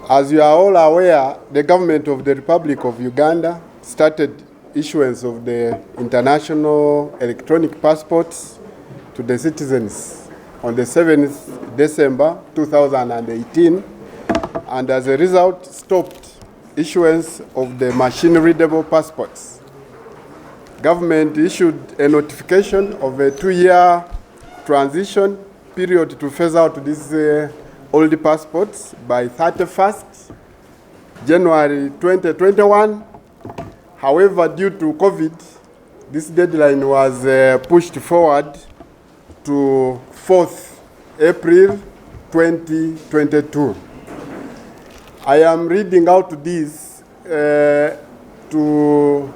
As you are all aware, the government of the Republic of Uganda started issuance of the international electronic passports to the citizens on the 7th December 2018, and as a result stopped issuance of the machine-readable passports. Government issued a notification of a 2-year transition period to phase out these old passports by 31st January 2021. However, due to COVID, this deadline was pushed forward to 4th April 2022. I am reading out this to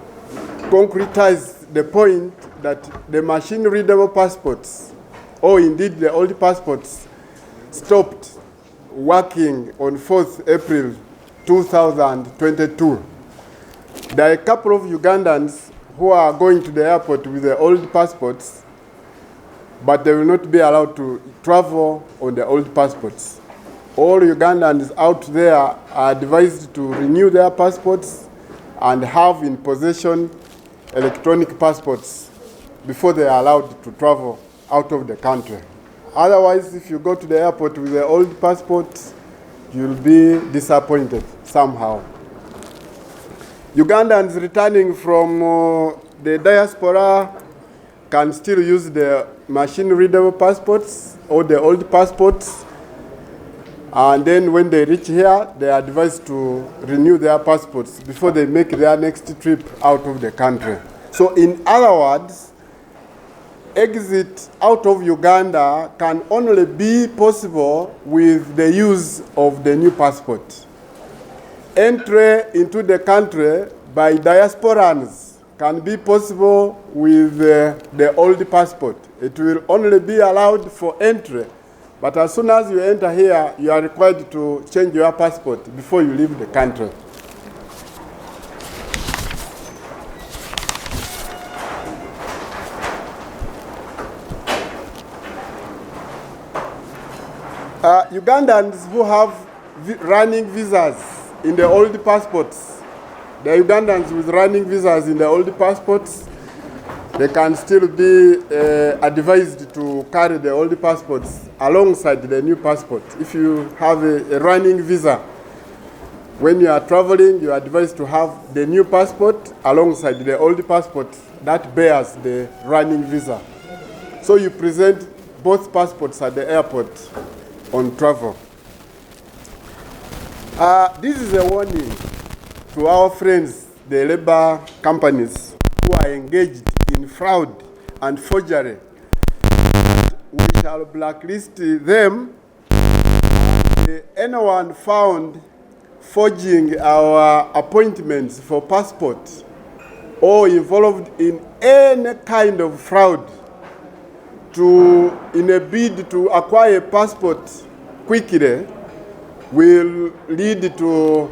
concretize the point that the machine-readable passports, or indeed the old passports, stopped working on 4th April 2022. There are a couple of Ugandans who are going to the airport with the old passports, but they will not be allowed to travel on the old passports. All Ugandans out there are advised to renew their passports and have in possession electronic passports before they are allowed to travel out of the country. Otherwise, if you go to the airport with the old passport, you'll be disappointed somehow. Ugandans returning from the diaspora can still use the machine-readable passports or the old passports, and then when they reach here, they are advised to renew their passports before they make their next trip out of the country. So in other words, exit out of Uganda can only be possible with the use of the new passport. Entry into the country by diasporans can be possible with the old passport. It will only be allowed for entry, but as soon as you enter here, you are required to change your passport before you leave the country. Ugandans who have running visas in the old passports, the Ugandans with running visas in the old passports, they can still be advised to carry the old passports alongside the new passport. If you have a running visa, when you are traveling, you are advised to have the new passport alongside the old passport that bears the running visa. So you present both passports at the airport on travel. This is a warning to our friends, the labor companies who are engaged in fraud and forgery. We shall blacklist them. Anyone found forging our appointments for passport or involved in any kind of fraud in a bid to acquire a passport quickly will lead to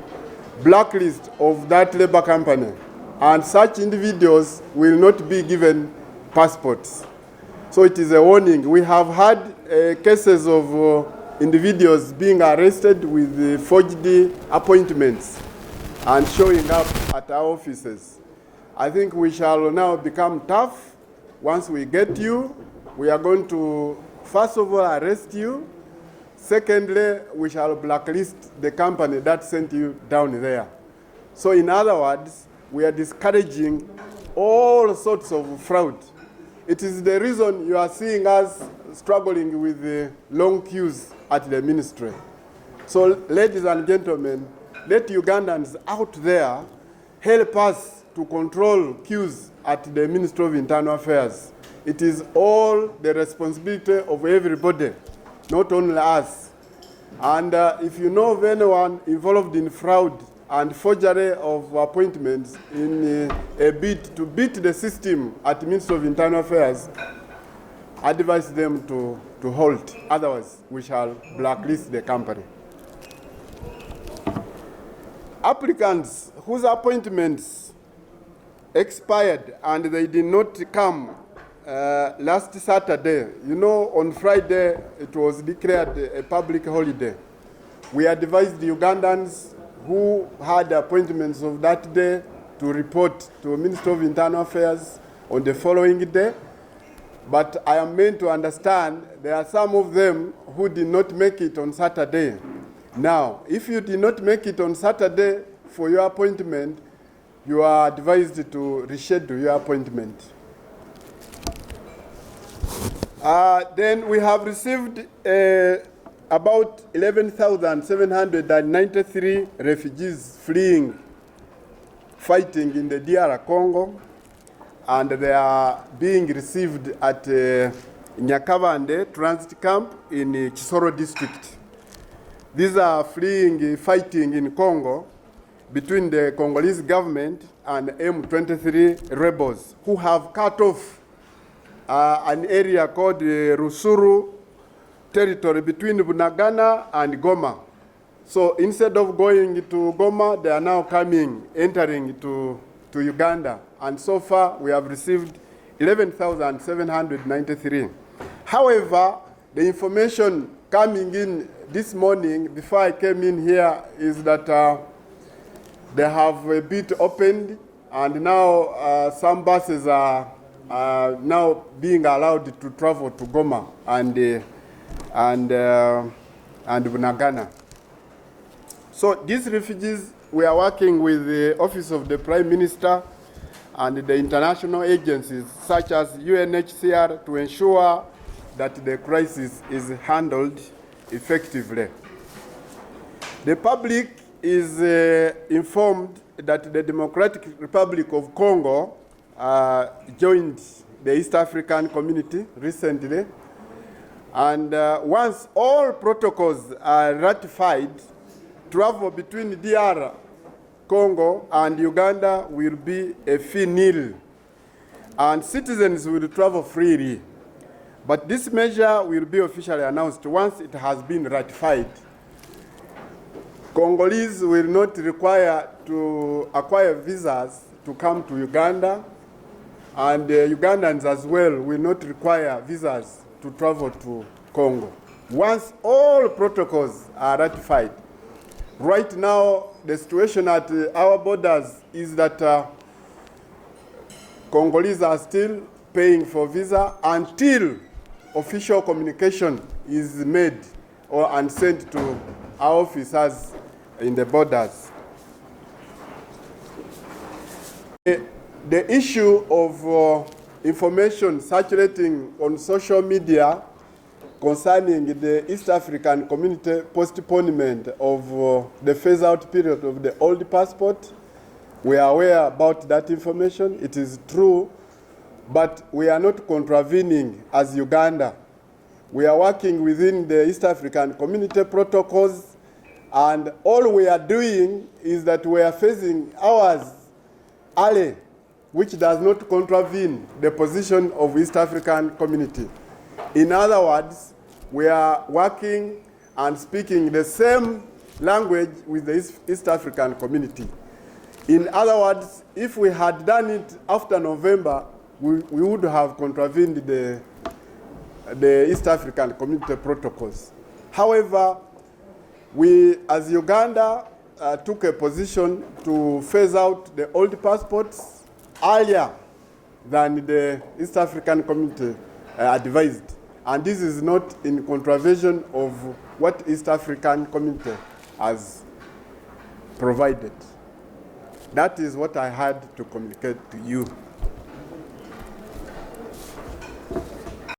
blacklist of that labor company, and such individuals will not be given passports. So it is a warning. We have had cases of individuals being arrested with forged appointments and showing up at our offices. I think we shall now become tough. Once we get you, we are going to, first of all, arrest you. Secondly, we shall blacklist the company that sent you down there. So in other words, we are discouraging all sorts of fraud. It is the reason you are seeing us struggling with the long queues at the ministry. So ladies and gentlemen, let Ugandans out there help us to control queues at the Ministry of Internal Affairs. It is all the responsibility of everybody, not only us. And if you know of anyone involved in fraud and forgery of appointments in a bid to beat the system at the Ministry of Internal Affairs, advise them to halt. Otherwise, we shall blacklist the company. Applicants whose appointments expired and they did not come last Saturday, you know, on Friday it was declared a public holiday. We advised the Ugandans who had appointments of that day to report to Minister of Internal Affairs on the following day. But I am meant to understand there are some of them who did not make it on Saturday. Now, if you did not make it on Saturday for your appointment, you are advised to reschedule your appointment. Then we have received about 11,793 refugees fleeing, fighting in the DR Congo, and they are being received at Nyakavande transit camp in Chisoro district. These are fleeing, fighting in Congo between the Congolese government and M23 rebels who have cut off an area called Rusuru territory between Bunagana and Goma. So instead of going to Goma, they are now entering to Uganda. And so far, we have received 11,793. However, the information coming in this morning, before I came in here, is that they have a bit opened, and now some buses are now being allowed to travel to Goma and Bunagana. So these refugees, we are working with the Office of the Prime Minister and the international agencies such as UNHCR to ensure that the crisis is handled effectively. The public is informed that the Democratic Republic of Congo joined the East African community recently, and once all protocols are ratified, travel between DR Congo and Uganda will be a fee nil, and citizens will travel freely. But this measure will be officially announced once it has been ratified. Congolese will not require to acquire visas to come to Uganda, and Ugandans as well will not require visas to travel to Congo. Once all protocols are ratified. Right now, the situation at our borders is that Congolese are still paying for visa until official communication is made and sent to our officers in the borders. The issue of information circulating on social media concerning the East African community postponement of the phase-out period of the old passport, we are aware about that information. It is true, but we are not contravening as Uganda. We are working within the East African community protocols, and all we are doing is that we are phasing ours early, which does not contravene the position of East African community. In other words, we are working and speaking the same language with the East African community. In other words, if we had done it after November, we would have contravened the East African community protocols. However, we, as Uganda, took a position to phase out the old passports earlier than the East African community advised. And this is not in contravention of what East African community has provided. That is what I had to communicate to you.